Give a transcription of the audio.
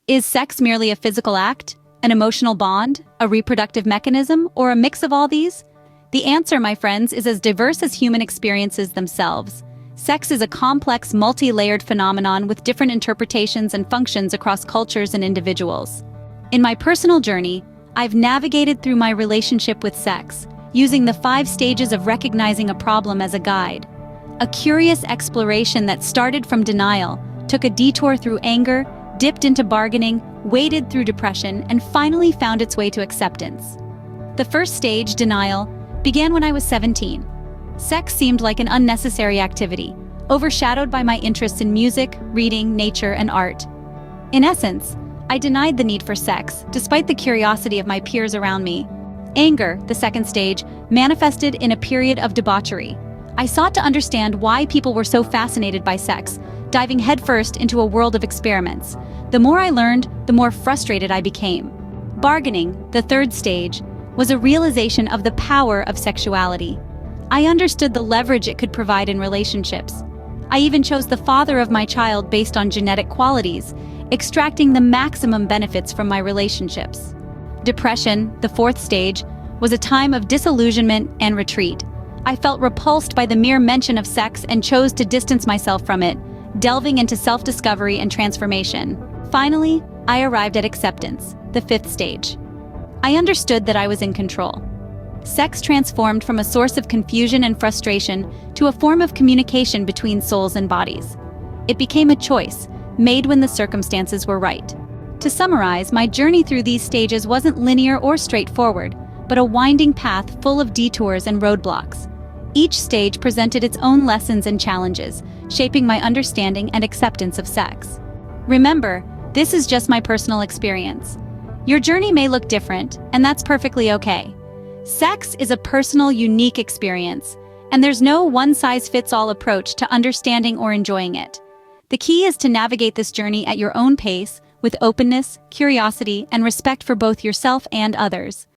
Is sex merely a physical act, an emotional bond, a reproductive mechanism, or a mix of all these? The answer, my friends, is as diverse as human experiences themselves. Sex is a complex, multi-layered phenomenon with different interpretations and functions across cultures and individuals. In my personal journey, I've navigated through my relationship with sex, using the 5 stages of recognizing a problem as a guide. A curious exploration that started from denial, took a detour through anger, dipped into bargaining, waded through depression, and finally found its way to acceptance. The first stage, denial, began when I was 17. Sex seemed like an unnecessary activity, overshadowed by my interests in music, reading, nature, and art. In essence, I denied the need for sex, despite the curiosity of my peers around me. Anger, the second stage, manifested in a period of debauchery. I sought to understand why people were so fascinated by sex, diving headfirst into a world of experiments. The more I learned, the more frustrated I became. Bargaining, the third stage, was a realization of the power of sexuality. I understood the leverage it could provide in relationships. I even chose the father of my child based on genetic qualities, extracting the maximum benefits from my relationships. Depression, the fourth stage, was a time of disillusionment and retreat. I felt repulsed by the mere mention of sex and chose to distance myself from it, delving into self-discovery and transformation. Finally, I arrived at acceptance, the fifth stage. I understood that I was in control. Sex transformed from a source of confusion and frustration to a form of communication between souls and bodies. It became a choice, made when the circumstances were right. To summarize, my journey through these stages wasn't linear or straightforward, but a winding path full of detours and roadblocks. Each stage presented its own lessons and challenges, shaping my understanding and acceptance of sex. Remember, this is just my personal experience. Your journey may look different, and that's perfectly okay. Sex is a personal, unique experience, and there's no one-size-fits-all approach to understanding or enjoying it. The key is to navigate this journey at your own pace, with openness, curiosity, and respect for both yourself and others.